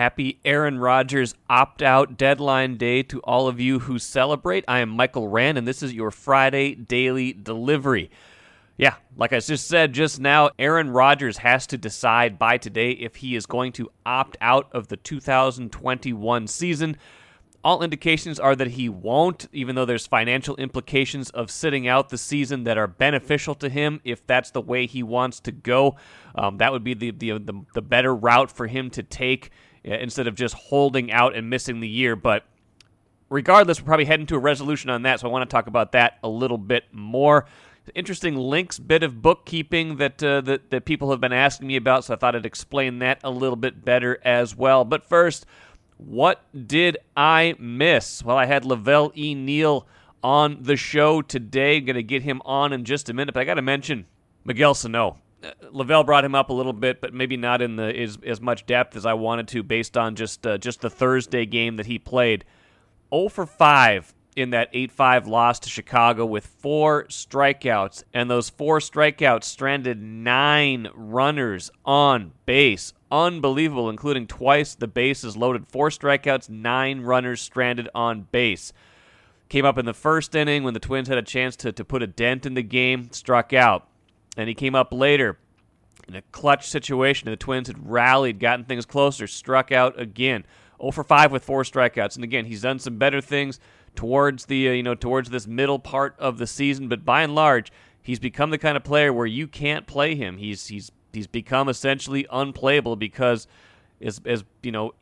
Happy Aaron Rodgers opt-out deadline day to all of you who celebrate. I am Michael Rand, and this is your Friday Daily Delivery. Yeah, like I just said just now, Aaron Rodgers has to decide by today if he is going to opt out of the 2021 season. All indications are that he won't, even though there's financial implications of sitting out the season that are beneficial to him if that's the way he wants to go. That would be the better route for him to take instead of just holding out and missing the year. But regardless, we're probably heading to a resolution on that, so I want to talk about that a little bit more. Interesting links bit of bookkeeping that people have been asking me about, so I thought I'd explain that a little bit better as well. But first, what did I miss? Well, I had Velle E. Neal on the show today. Going to get him on in just a minute, but I got to mention Miguel Sano. Lavelle brought him up a little bit, but maybe not in as much depth as I wanted to based on just the Thursday game that he played. 0 for 5 in that 8-5 loss to Chicago with 4 strikeouts, and those 4 strikeouts stranded 9 runners on base. Unbelievable, including twice the bases loaded. 4 strikeouts, 9 runners stranded on base. Came up in the first inning when the Twins had a chance to put a dent in the game, struck out. And he came up later in a clutch situation, and the Twins had rallied, gotten things closer, struck out again. 0 for 5 with 4 strikeouts. And again, he's done some better things towards towards this middle part of the season, but by and large, he's become the kind of player where you can't play him. He's become essentially unplayable because, as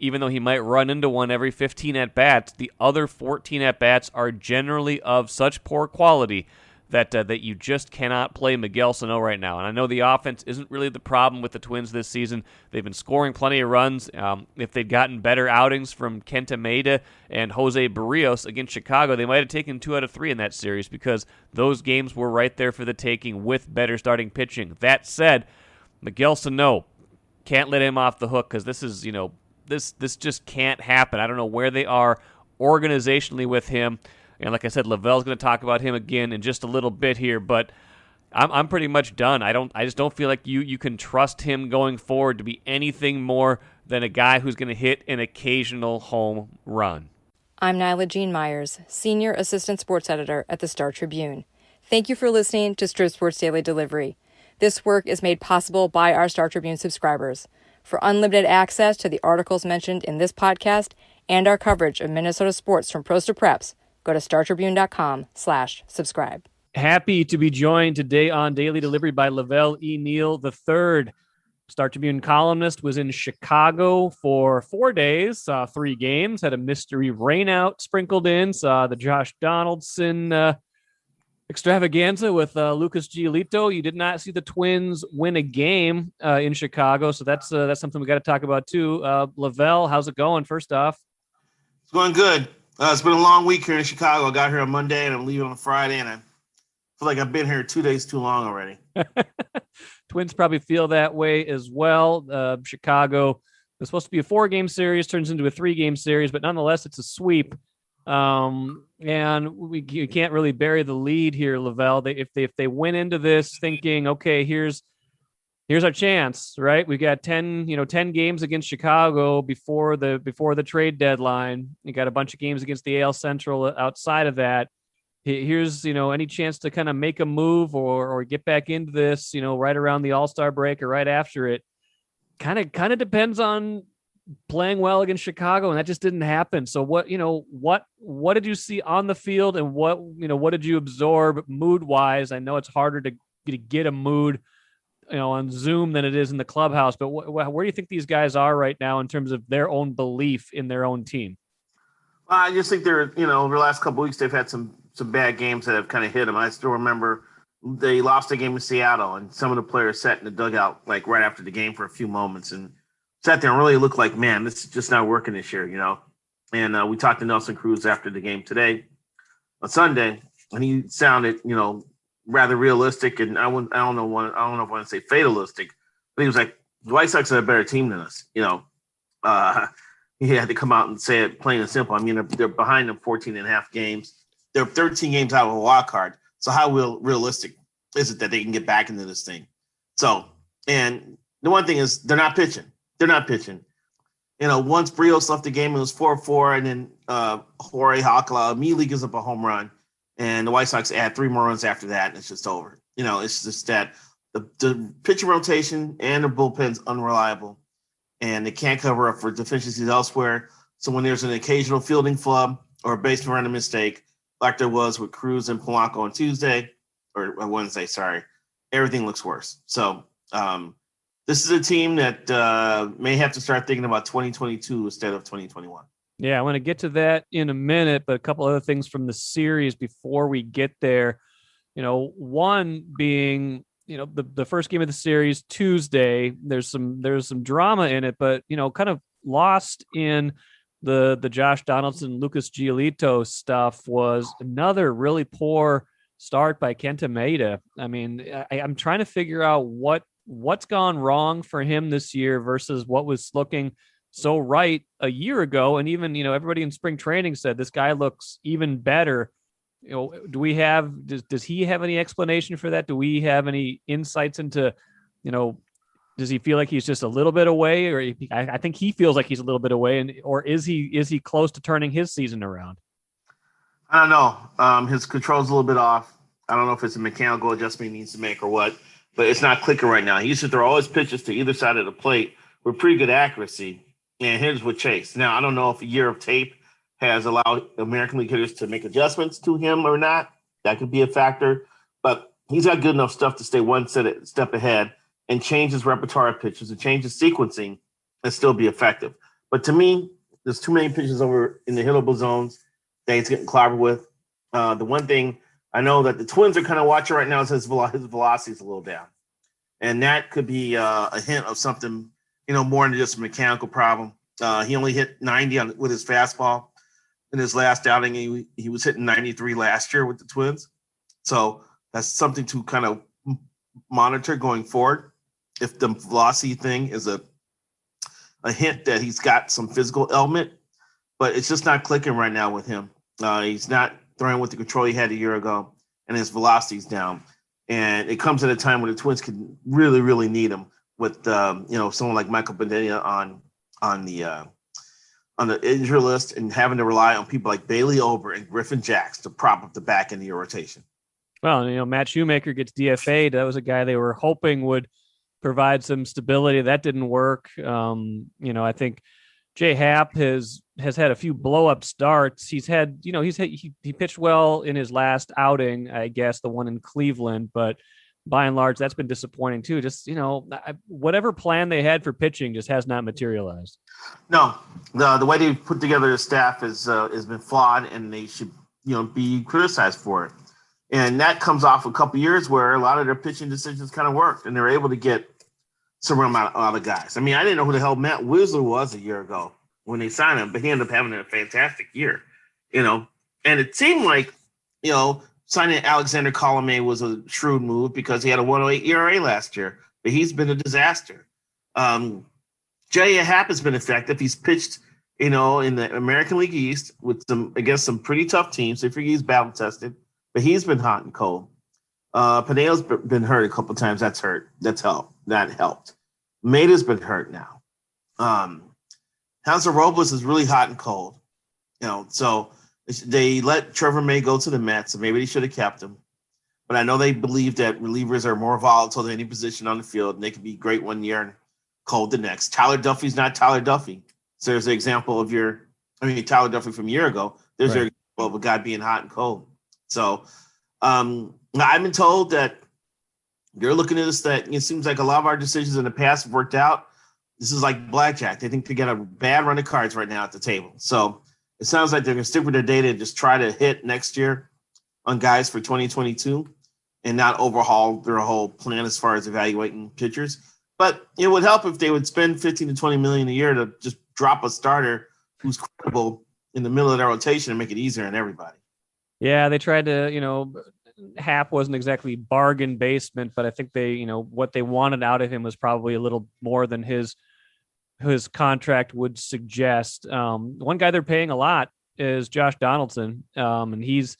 even though he might run into one every 15 at-bats, the other 14 at-bats are generally of such poor quality that you just cannot play Miguel Sano right now. And I know the offense isn't really the problem with the Twins this season. They've been scoring plenty of runs. If they'd gotten better outings from Kenta Maeda and Jose Barrios against Chicago, they might have taken 2 out of 3 in that series because those games were right there for the taking with better starting pitching. That said, Miguel Sano, can't let him off the hook because this is, this just can't happen. I don't know where they are organizationally with him. And like I said, Lavelle's going to talk about him again in just a little bit here, but I'm pretty much done. I just don't feel like you can trust him going forward to be anything more than a guy who's going to hit an occasional home run. I'm Nyla Jean Myers, Senior Assistant Sports Editor at the Star Tribune. Thank you for listening to Strip Sports Daily Delivery. This work is made possible by our Star Tribune subscribers. For unlimited access to the articles mentioned in this podcast and our coverage of Minnesota sports from pros to preps, go to startribune.com/subscribe. Happy to be joined today on Daily Delivery by Velle E. Neal III. Star Tribune columnist, was in Chicago for 4 days, saw 3 games, had a mystery rainout sprinkled in, saw the Josh Donaldson extravaganza with Lucas Giolito. You did not see the Twins win a game in Chicago, so that's something we got to talk about too. Lavelle, how's it going? First off, it's going good. It's been a long week here in Chicago. I got here on Monday and I'm leaving on Friday, and I feel like I've been here 2 days too long already. Twins probably feel that way as well. Chicago was supposed to be a 4-game series, turns into a 3-game series, but nonetheless, it's a sweep. And you can't really bury the lead here, Lavelle. If they went into this thinking, okay, here's our chance, right? We got 10 games against Chicago before the trade deadline. You got a bunch of games against the AL Central outside of that. Here's, any chance to kind of make a move or get back into this, right around the All-Star break or right after it. Kind of depends on playing well against Chicago, and that just didn't happen. So what did you see on the field, and what did you absorb mood-wise? I know it's harder to get a mood on Zoom than it is in the clubhouse, but where do you think these guys are right now in terms of their own belief in their own team? I just think they're, over the last couple of weeks, they've had some bad games that have kind of hit them. I still remember they lost a game in Seattle, and some of the players sat in the dugout like right after the game for a few moments and sat there and really looked like, man, this is just not working this year, And we talked to Nelson Cruz after the game today on Sunday, and he sounded, rather realistic, and I don't know if I want to say fatalistic, but he was like, the White Sox are a better team than us. He had to come out and say it plain and simple. I mean, they're behind them 14 and a half games. They're 13 games out of a wild card. So how realistic is it that they can get back into this thing? So, and the one thing is they're not pitching. Once Brios left the game, it was 4-4, and then Jorge Alcala immediately gives up a home run, and the White Sox add 3 more runs after that, and it's just over. It's just that the pitching rotation and the bullpen's unreliable, and they can't cover up for deficiencies elsewhere. So when there's an occasional fielding flub or a baseman running mistake, like there was with Cruz and Polanco on Tuesday or Wednesday, sorry, everything looks worse. So this is a team that may have to start thinking about 2022 instead of 2021. Yeah, I want to get to that in a minute, but a couple other things from the series before we get there. One being, the first game of the series Tuesday. There's some drama in it, but kind of lost in the Josh Donaldson, Lucas Giolito stuff was another really poor start by Kenta Maeda. I mean, I'm trying to figure out what's gone wrong for him this year versus what was looking so right a year ago. And even, everybody in spring training said this guy looks even better. Do we have, does he have any explanation for that? Do we have any insights into, does he feel like he's just a little bit away, or I think he feels like he's a little bit away, or is he close to turning his season around? I don't know. His control's a little bit off. I don't know if it's a mechanical adjustment he needs to make or what, but it's not clicking right now. He used to throw all his pitches to either side of the plate with pretty good accuracy, and his with Chase. Now, I don't know if a year of tape has allowed American League hitters to make adjustments to him or not. That could be a factor, but he's got good enough stuff to stay one step ahead and change his repertoire of pitches and change his sequencing and still be effective. But to me, there's too many pitches over in the hittable zones that he's getting clobbered with. The one thing I know that the Twins are kind of watching right now is his velocity is a little down. And that could be a hint of something, more than just a mechanical problem. He only hit 90 with his fastball in his last outing. He was hitting 93 last year with the Twins. So that's something to kind of monitor going forward. If the velocity thing is a hint that he's got some physical element, but it's just not clicking right now with him. He's not throwing with the control he had a year ago, and his velocity's down. And it comes at a time when the Twins can really, really need him with, someone like Michael Benet on the injury list and having to rely on people like Bailey Ober and Griffin Jacks to prop up the back end of your rotation. Well, Matt Shoemaker gets DFA'd. That was a guy they were hoping would provide some stability. That didn't work. I think Jay Happ has had a few blow up starts. He pitched well in his last outing, I guess, the one in Cleveland, but by and large, that's been disappointing too. Just, whatever plan they had for pitching just has not materialized. No, the way they put together the staff has been flawed, and they should, be criticized for it. And that comes off a couple years where a lot of their pitching decisions kind of worked, and they're able to get some amount of guys. I mean, I didn't know who the hell Matt Whistler was a year ago when they signed him, but he ended up having a fantastic year, and it seemed like, signing Alexander Colomé was a shrewd move because he had a 1.08 ERA last year, but he's been a disaster. Jay Happ has been effective. He's pitched, in the American League East against some pretty tough teams. They figure he's battle tested, but he's been hot and cold. Pineo's been hurt a couple times. That helped. Maeda's been hurt now. Hansel Robles is really hot and cold. So they let Trevor May go to the Mets, and maybe they should have kept him. But I know they believe that relievers are more volatile than any position on the field, and they can be great one year and cold the next. Tyler Duffy's not Tyler Duffy. So there's an example of Tyler Duffy from a year ago. There's your example of a guy being hot and cold. So I've been told that you're looking at this, that it seems like a lot of our decisions in the past have worked out. This is like blackjack. They think they got a bad run of cards right now at the table. So it sounds like they're going to stick with their data and just try to hit next year on guys for 2022 and not overhaul their whole plan as far as evaluating pitchers. But it would help if they would spend 15 to 20 million a year to just drop a starter who's credible in the middle of their rotation and make it easier on everybody. Yeah, they tried to, Happ wasn't exactly bargain basement, but I think they, what they wanted out of him was probably a little more than his contract would suggest. One guy they're paying a lot is Josh Donaldson. And he's,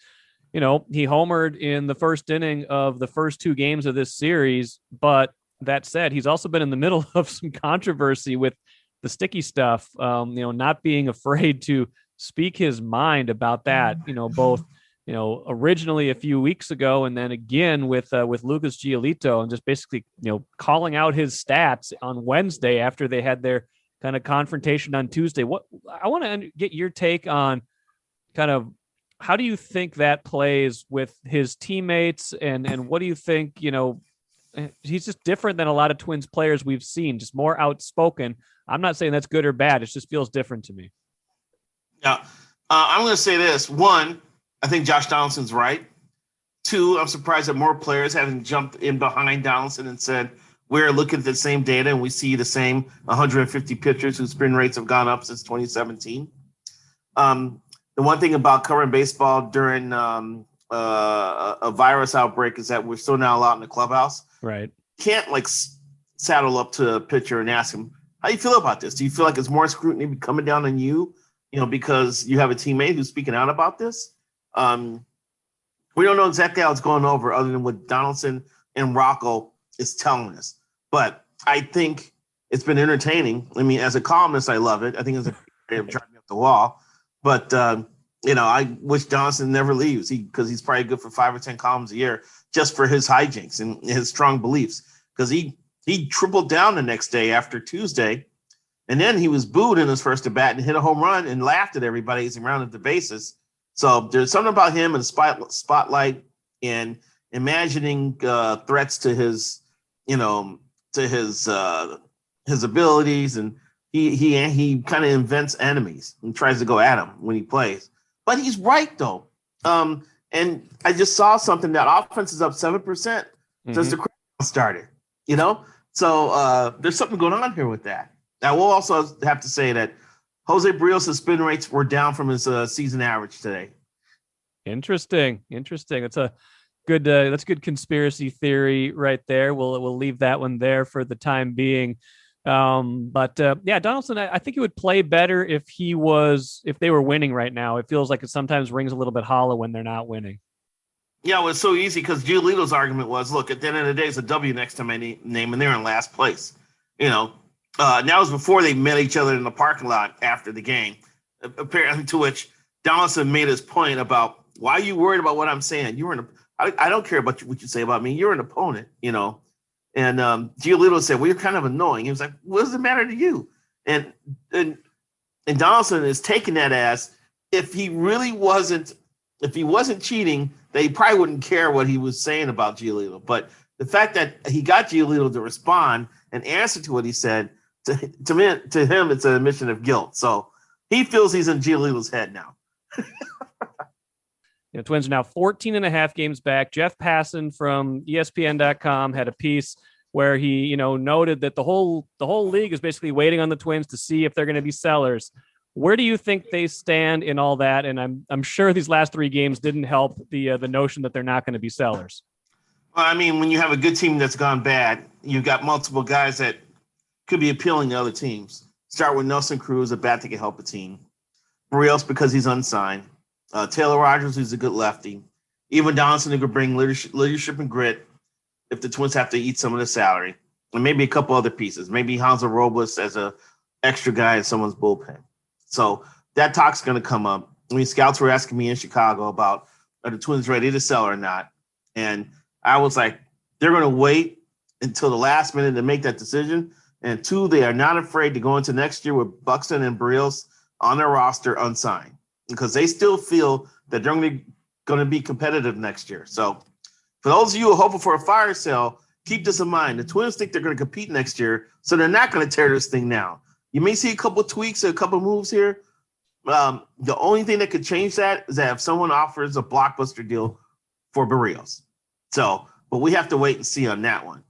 he homered in the first inning of the first 2 games of this series. But that said, he's also been in the middle of some controversy with the sticky stuff, not being afraid to speak his mind about that, both, originally a few weeks ago, and then again with Lucas Giolito, and just basically, calling out his stats on Wednesday after they had their kind of confrontation on Tuesday. What I want to get your take on kind of how do you think that plays with his teammates, and what do you think, he's just different than a lot of Twins players we've seen, just more outspoken. I'm not saying that's good or bad. It just feels different to me. Yeah. I'm going to say this. One, I think Josh Donaldson's right. Two, I'm surprised that more players haven't jumped in behind Donaldson and said, we're looking at the same data and we see the same 150 pitchers whose spin rates have gone up since 2017. The one thing about covering baseball during a virus outbreak is that we're still not allowed in the clubhouse. Right. Can't saddle up to a pitcher and ask him, how do you feel about this? Do you feel like it's more scrutiny coming down on you, because you have a teammate who's speaking out about this? We don't know exactly how it's going over other than what Donaldson and Rocco is telling us. But I think it's been entertaining. I mean, as a columnist, I love it. I think it's a way of driving up the wall. But, I wish Donaldson never leaves because he's probably good for 5 or 10 columns a year just for his hijinks and his strong beliefs. Because he tripled down the next day after Tuesday, and then he was booed in his first at bat and hit a home run and laughed at everybody as he rounded the bases. So there's something about him and the spotlight and imagining threats to his, his abilities, and he kind of invents enemies and tries to go at him when he plays. But he's right though, and I just saw something that offense is up 7% since the crowd started. So there's something going on here with that. I will also have to say that Jose Barrios' spin rates were down from his season average today. Interesting. That's a good. That's good conspiracy theory right there. We'll leave that one there for the time being. But Donaldson, I think he would play better if they were winning right now. It feels like it sometimes rings a little bit hollow when they're not winning. Yeah, it was so easy because Giolito's argument was, look, at the end of the day, it's a W next to my name, and they're in last place. That was before they met each other in the parking lot after the game, apparently, to which Donaldson made his point about, why are you worried about what I'm saying? I don't care about what you say about me. You're an opponent, And Giolito said, well, you're kind of annoying. He was like, what does it matter to you? And Donaldson is taking that as if he wasn't cheating, they probably wouldn't care what he was saying about Giolito. But the fact that he got Giolito to respond and answer to what he said, to him, it's an admission of guilt. So he feels he's in Giolito's head now. Twins are now 14 and a half games back. Jeff Passan from ESPN.com had a piece where he, noted that the whole league is basically waiting on the Twins to see if they're going to be sellers. Where do you think they stand in all that? And I'm sure these last 3 games didn't help the notion that they're not going to be sellers. Well, I mean, when you have a good team that's gone bad, you've got multiple guys that could be appealing to other teams. Start with Nelson Cruz, a bat that can help a team. Barrios, because he's unsigned. Taylor Rogers, who's a good lefty. Even Donaldson, who could bring leadership and grit if the Twins have to eat some of the salary. And maybe a couple other pieces. Maybe Hanser Robles as a extra guy in someone's bullpen. So that talk's going to come up. I mean, scouts were asking me in Chicago about, are the Twins ready to sell or not? And I was like, they're going to wait until the last minute to make that decision. And 2, they are not afraid to go into next year with Buxton and Barrios on their roster unsigned, because they still feel that they're going to be competitive next year. So for those of you who are hoping for a fire sale, keep this in mind. The Twins think they're going to compete next year, so they're not going to tear this thing down. You may see a couple of tweaks or a couple of moves here. The only thing that could change that is that if someone offers a blockbuster deal for Barrios. But we have to wait and see on that one,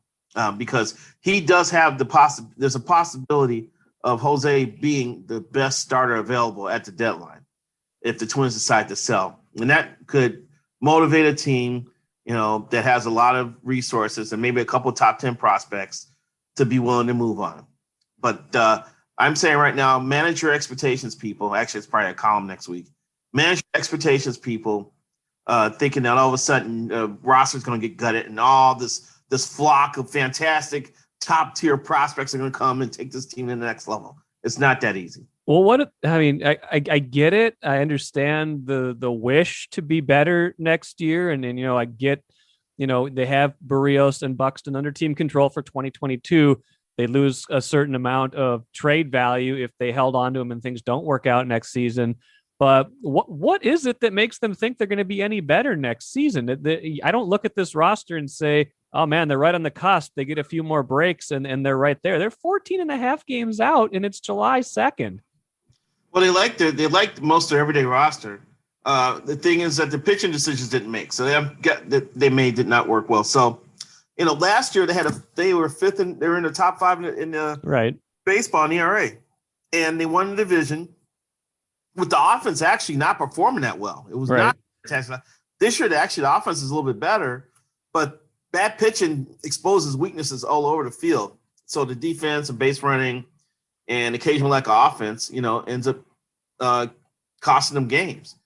because he does have there's a possibility of Jose being the best starter available at the deadline if the Twins decide to sell. And that could motivate a team, that has a lot of resources and maybe a couple of top 10 prospects to be willing to move on. But I'm saying right now, manage your expectations, people. Actually, it's probably a column next week. Manage your expectations, people, thinking that all of a sudden roster's going to get gutted and all this flock of fantastic top-tier prospects are going to come and take this team to the next level. It's not that easy. Well, I get it. I understand the wish to be better next year. And I get, they have Barrios and Buxton under team control for 2022. They lose a certain amount of trade value if they held on to him and things don't work out next season. But what is it that makes them think they're going to be any better next season? I don't look at this roster and say, oh man, they're right on the cusp. They get a few more breaks and they're right there. They're 14 and a half games out and it's July 2nd. Well, they liked most of their everyday roster. The thing is that the pitching decisions didn't make, so did not work well. So, last year they were fifth and they were in the top 5 in the right baseball in ERA, and they won the division with the offense actually not performing that well. It was not this year. The offense is a little bit better, but bad pitching exposes weaknesses all over the field. So the defense and base running and occasional lack of offense, ends up costing them games.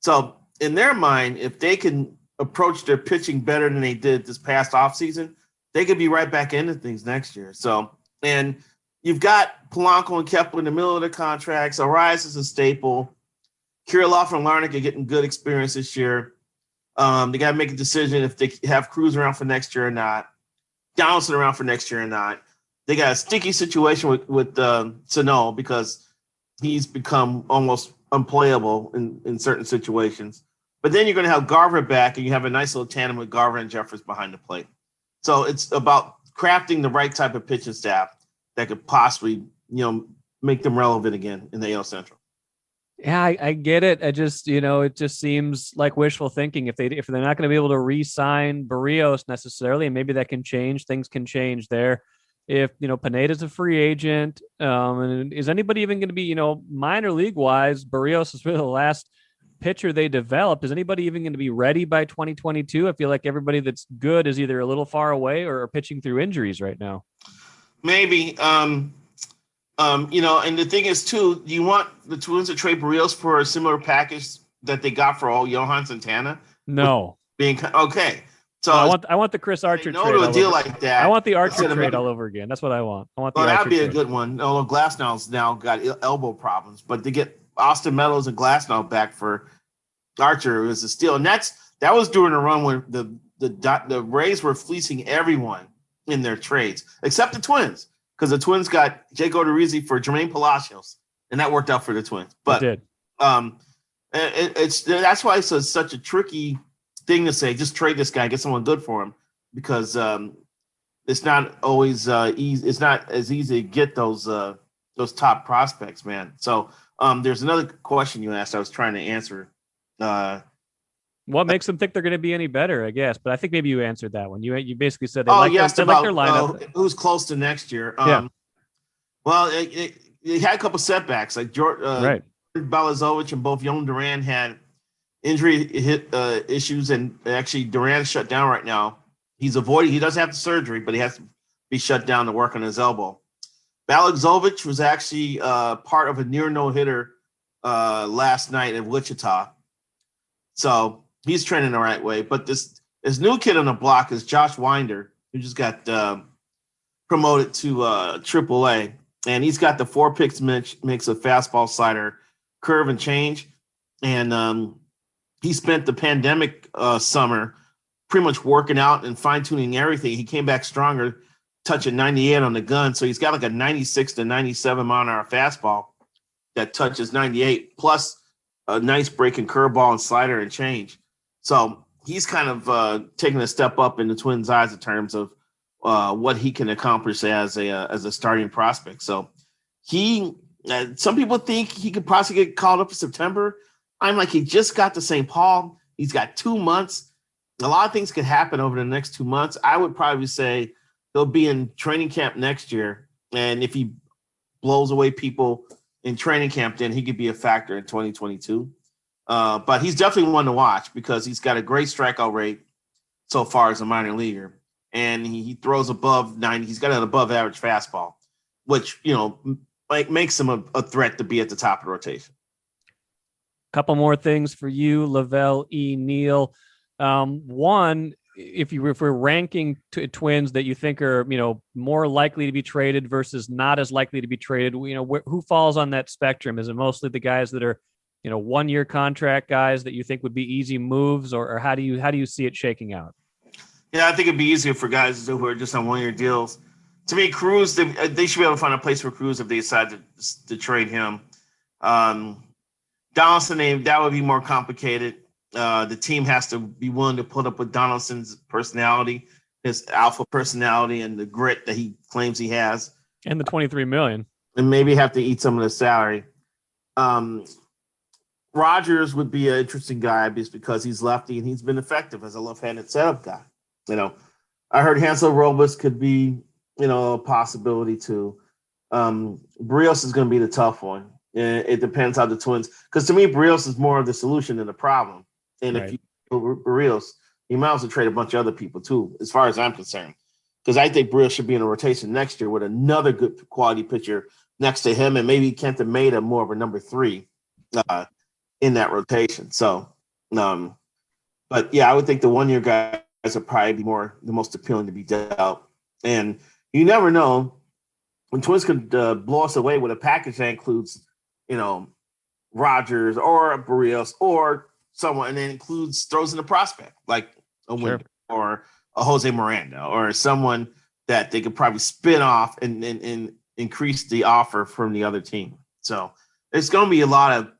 So in their mind, if they can approach their pitching better than they did this past offseason, they could be right back into things next year. So, and you've got Polanco and Kepler in the middle of the contracts. Arias is a staple. Kirilloff and Larnach are getting good experience this year. They got to make a decision if they have Cruz around for next year or not, Donaldson around for next year or not. They got a sticky situation with Sano because he's become almost unplayable in certain situations. But then you're going to have Garver back, and you have a nice little tandem with Garver and Jeffers behind the plate. So it's about crafting the right type of pitching staff that could possibly, make them relevant again in the AL Central. Yeah, I get it. I just, it just seems like wishful thinking. If they're not going to be able to re-sign Barrios necessarily, and maybe that can change. Things can change there. If Pineda's a free agent, and is anybody even going to be, minor league wise? Barrios is really the last pitcher they developed. Is anybody even going to be ready by 2022? I feel like everybody that's good is either a little far away or pitching through injuries right now. Maybe. And the thing is too, you want the Twins to trade Barrios for a similar package that they got for Johan Santana? No. Being okay. So I want the Chris Archer trade. To a deal like that. I want the Archer trade all over again. That's what I want. That'd be a good one. Although Glasnow's now got elbow problems, but to get Austin Meadows and Glasnow back for Archer was a steal, and that was during a run when the Rays were fleecing everyone in their trades except the Twins, because the Twins got Jake Odorizzi for Jermaine Palacios, and that worked out for the Twins. But it did. That's why it's such a tricky thing to say, just trade this guy, get someone good for him, because it's not always easy. It's not as easy to get those top prospects, man. So there's another question you asked I was trying to answer. What makes them think they're going to be any better, I guess, but I think maybe you answered that one. You basically said they like their lineup. Who's close to next year? Well, they had a couple setbacks, like right. Balazovic and both Yoan Duran had injury issues, and actually Duran's shut down right now. He doesn't have the surgery, but he has to be shut down to work on his elbow. Balazovic was actually part of a near no-hitter last night in Wichita. So he's trending the right way. But this new kid on the block is Josh Winder, who just got promoted to AAA. And he's got the 4 picks mix of fastball, slider, curve, and change. And he spent the pandemic summer pretty much working out and fine-tuning everything. He came back stronger, touching 98 on the gun. So he's got like a 96 to 97 mile-an-hour fastball that touches 98, plus a nice breaking curveball and slider and change. So he's kind of taking a step up in the Twins' eyes in terms of what he can accomplish as a starting prospect. So some people think he could possibly get called up in September. I'm like, he just got to St. Paul. He's got 2 months. A lot of things could happen over the next 2 months. I would probably say he'll be in training camp next year. And if he blows away people in training camp, then he could be a factor in 2022. But he's definitely one to watch because he's got a great strikeout rate so far as a minor leaguer. And he throws above 90. He's got an above average fastball, which, makes him a threat to be at the top of the rotation. Couple more things for you, Velle E. Neal. One, if we're ranking Twins that you think are, more likely to be traded versus not as likely to be traded, who falls on that spectrum? Is it mostly the guys that are, 1-year contract guys that you think would be easy moves, or how do you see it shaking out? Yeah, I think it'd be easier for guys who are just on 1-year deals. To me, Cruz, they should be able to find a place for Cruz if they decide to trade him. Donaldson, that would be more complicated. The team has to be willing to put up with Donaldson's personality, his alpha personality, and the grit that he claims he has, and the $23 million, and maybe have to eat some of the salary. Rodgers would be an interesting guy just because he's lefty and he's been effective as a left-handed setup guy. I heard Hansel Robles could be, a possibility too. Barrios is going to be the tough one. It depends how the Twins, because to me, Barrios is more of the solution than the problem. And right. If you Barrios, you might also trade a bunch of other people too, as far as I'm concerned. Because I think Barrios should be in a rotation next year with another good quality pitcher next to him, and maybe Kenta Maeda more of a number 3 in that rotation. So, but yeah, I would think the 1-year guys are probably the most appealing to be dealt. And you never know when Twins could blow us away with a package that includes, Rodgers or Barrios or someone, and then throws in a prospect like a Winder or a Jose Miranda or someone that they could probably spin off and increase the offer from the other team. So it's going to be a lot of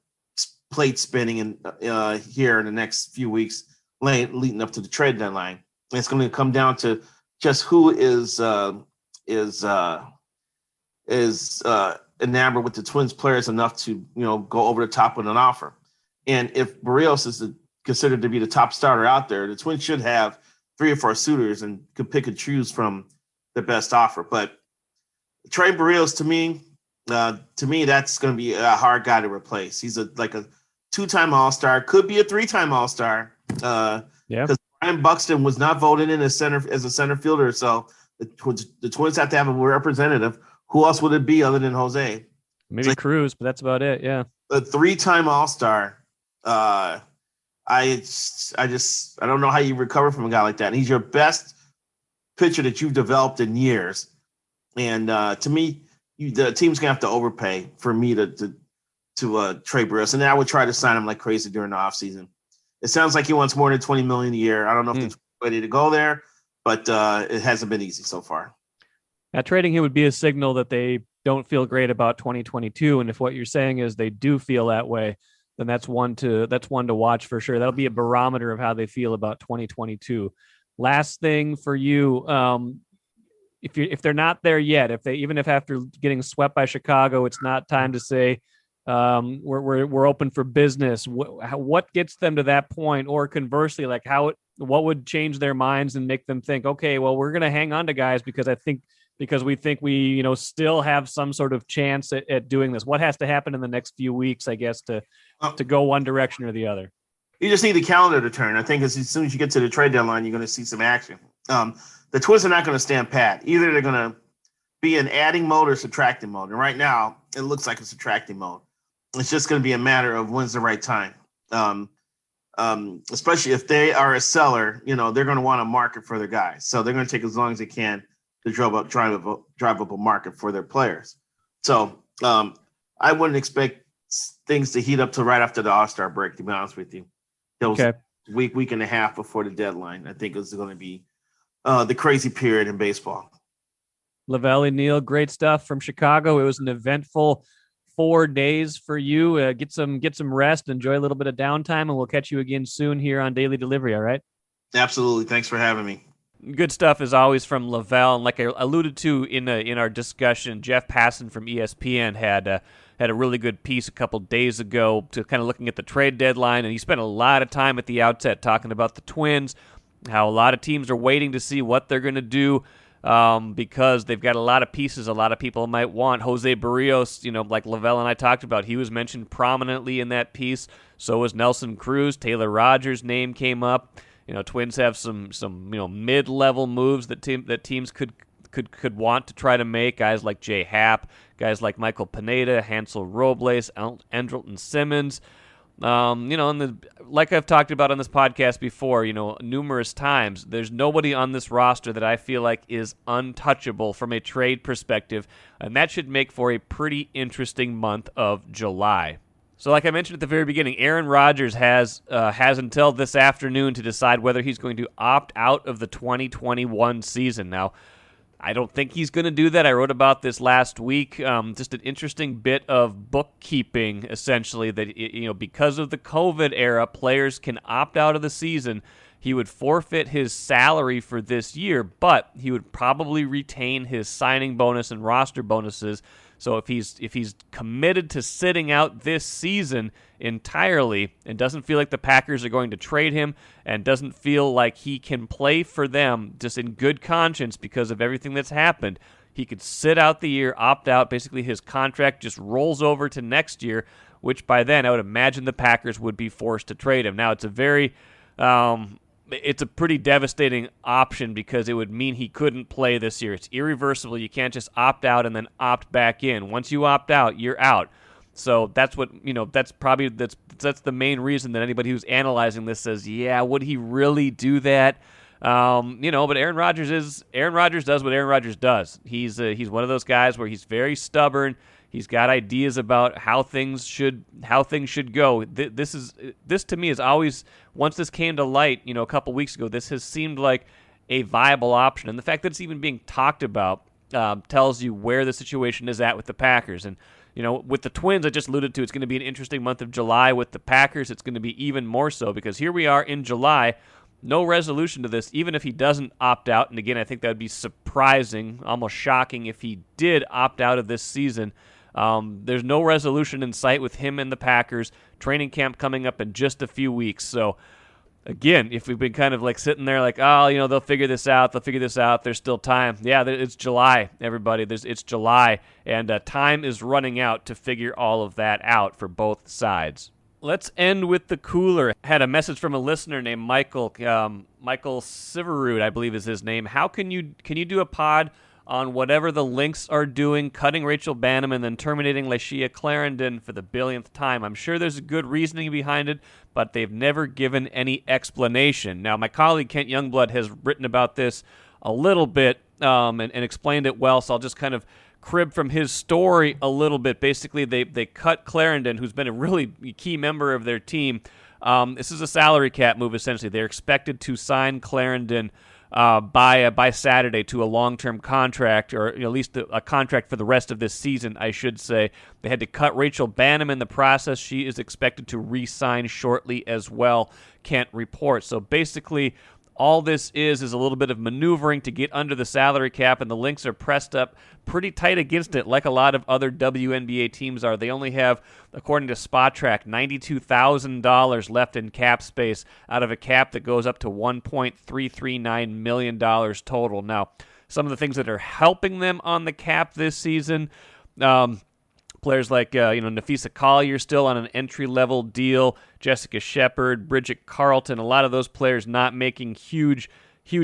plate spinning here in the next few weeks leading up to the trade deadline. And it's going to come down to just who is enamored with the Twins players enough to, go over the top with an offer. And if Barrios is considered to be the top starter out there, the Twins should have 3 or 4 suitors and could pick and choose from the best offer. But Trey Barrios, to me, that's going to be a hard guy to replace. He's like a 2-time All-Star, could be a 3-time All-Star. Because Brian Buxton was not voted in as a center fielder. So the Twins have to have a representative. Who else would it be other than Jose? Maybe Cruz, but that's about it. Yeah, a 3-time All-Star. I don't know how you recover from a guy like that. And he's your best pitcher that you've developed in years. And to me, the team's gonna have to overpay for me to trade Barrios. And then I would try to sign him like crazy during the offseason. It sounds like he wants more than $20 million a year. I don't know if they're ready to go there, but it hasn't been easy so far. Now, trading him would be a signal that they don't feel great about 2022. And if what you're saying is they do feel that way, then that's one to watch for sure. That'll be a barometer of how they feel about 2022. Last thing for you, if they're not there yet, even if after getting swept by Chicago, it's not time to say we're open for business. What gets them to that point, or conversely, like what would change their minds and make them think, okay, well, we're going to hang on to guys because we think we still have some sort of chance at doing this. What has to happen in the next few weeks, I guess, to go one direction or the other? You just need the calendar to turn. I think as soon as you get to the trade deadline, you're going to see some action. The Twins are not going to stand pat. Either they're going to be in adding mode or subtracting mode. And right now, it looks like a subtracting mode. It's just going to be a matter of when's the right time. Especially if they are a seller, they're going to want a market for their guys. So they're going to take as long as they can to drive up a market for their players. So I wouldn't expect things to heat up till right after the All-Star break, to be honest with you. Okay. Week and a half before the deadline, I think is going to be the crazy period in baseball. Velle E, Neal, great stuff from Chicago. It was an eventful 4 days for you. Get some rest, enjoy a little bit of downtime, and we'll catch you again soon here on Daily Delivery. All right? Absolutely. Thanks for having me. Good stuff as always from Velle. And like I alluded to in our discussion, Jeff Passan from ESPN had a really good piece a couple days ago to kind of looking at the trade deadline, and he spent a lot of time at the outset talking about the Twins, how a lot of teams are waiting to see what they're going to do because they've got a lot of pieces a lot of people might want. Jose Barrios, like Velle and I talked about, he was mentioned prominently in that piece. So was Nelson Cruz. Taylor Rogers' name came up. Twins have some mid-level moves that teams could want to try to make. Guys like Jay Happ, guys like Michael Pineda, Hansel Robles, Andrelton Simmons. And like I've talked about on this podcast before, numerous times, there's nobody on this roster that I feel like is untouchable from a trade perspective, and that should make for a pretty interesting month of July. So like I mentioned at the very beginning, Aaron Rodgers has until this afternoon to decide whether he's going to opt out of the 2021 season. Now, I don't think he's going to do that. I wrote about this last week. Just an interesting bit of bookkeeping, essentially, that because of the COVID era, players can opt out of the season. He would forfeit his salary for this year, but he would probably retain his signing bonus and roster bonuses. So if he's committed to sitting out this season entirely and doesn't feel like the Packers are going to trade him and doesn't feel like he can play for them just in good conscience because of everything that's happened, he could sit out the year, opt out. Basically, his contract just rolls over to next year, which by then I would imagine the Packers would be forced to trade him. Now, it's a pretty devastating option because it would mean he couldn't play this year. It's irreversible. You can't just opt out and then opt back in. Once you opt out, you're out. So that's what, that's the main reason that anybody who's analyzing this says, yeah, would he really do that? But Aaron Rodgers does what Aaron Rodgers does. He's one of those guys where he's very stubborn. He's got ideas about how things should go. This to me is always, once this came to light, a couple weeks ago, this has seemed like a viable option. And the fact that it's even being talked about tells you where the situation is at with the Packers. And with the Twins, I just alluded to, it's going to be an interesting month of July. With the Packers, it's going to be even more so because here we are in July. No resolution to this, even if he doesn't opt out. And again, I think that would be surprising, almost shocking if he did opt out of this season. There's no resolution in sight with him and the Packers. Training camp coming up in just a few weeks. So, again, if we've been kind of like sitting there like, they'll figure this out. There's still time. Yeah, it's July, everybody. It's July, and time is running out to figure all of that out for both sides. Let's end with the cooler. I had a message from a listener named Michael. Michael Siverud, I believe is his name. How can you do a pod on whatever the Lynx are doing, cutting Rachel Banham and then terminating Lashia Clarendon for the billionth time? I'm sure there's a good reasoning behind it, but they've never given any explanation. Now, my colleague Kent Youngblood has written about this a little bit and explained it well, so I'll just kind of crib from his story a little bit. Basically, they cut Clarendon, who's been a really key member of their team. This is a salary cap move, essentially. They're expected to sign Clarendon by Saturday to a long-term contract, or at least a contract for the rest of this season, I should say. They had to cut Rachel Banham in the process. She is expected to re-sign shortly as well, Kent reports. So basically, all this is a little bit of maneuvering to get under the salary cap, and the Lynx are pressed up pretty tight against it, like a lot of other WNBA teams are. They only have, according to SpotTrack, $92,000 left in cap space out of a cap that goes up to $1.339 million total. Now, some of the things that are helping them on the cap this season, players like Nafisa Collier still on an entry-level deal, Jessica Shepard, Bridget Carlton, a lot of those players not making huge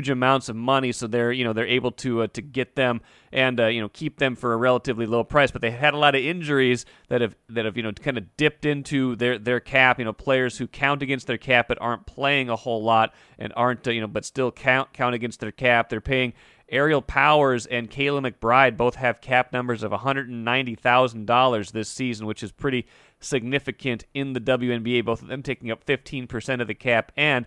amounts of money, so they're able to get them and keep them for a relatively low price. But they had a lot of injuries that have kind of dipped into their cap. Players who count against their cap but aren't playing a whole lot and aren't but still count against their cap. They're paying Ariel Powers and Kayla McBride, both have cap numbers of $190,000 this season, which is pretty significant in the WNBA, both of them taking up 15% of the cap. And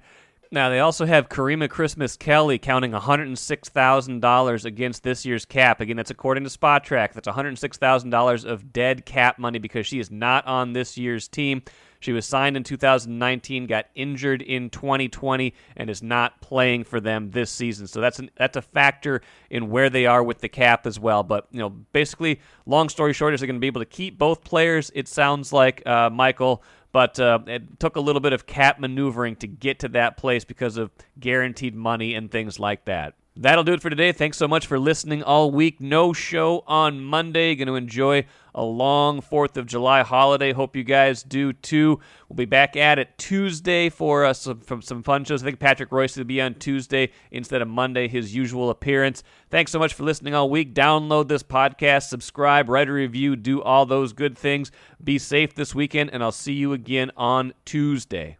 now they also have Karima Christmas-Kelly counting $106,000 against this year's cap. Again, that's according to SpotTrack. That's $106,000 of dead cap money because she is not on this year's team. She was signed in 2019, got injured in 2020, and is not playing for them this season. So that's a factor in where they are with the cap as well. But basically, long story short, is they're going to be able to keep both players. It sounds like Michael, but it took a little bit of cap maneuvering to get to that place because of guaranteed money and things like that. That'll do it for today. Thanks so much for listening all week. No show on Monday. Going to enjoy a long 4th of July holiday. Hope you guys do too. We'll be back at it Tuesday for some fun shows. I think Patrick Royce will be on Tuesday instead of Monday, his usual appearance. Thanks so much for listening all week. Download this podcast, subscribe, write a review, do all those good things. Be safe this weekend, and I'll see you again on Tuesday.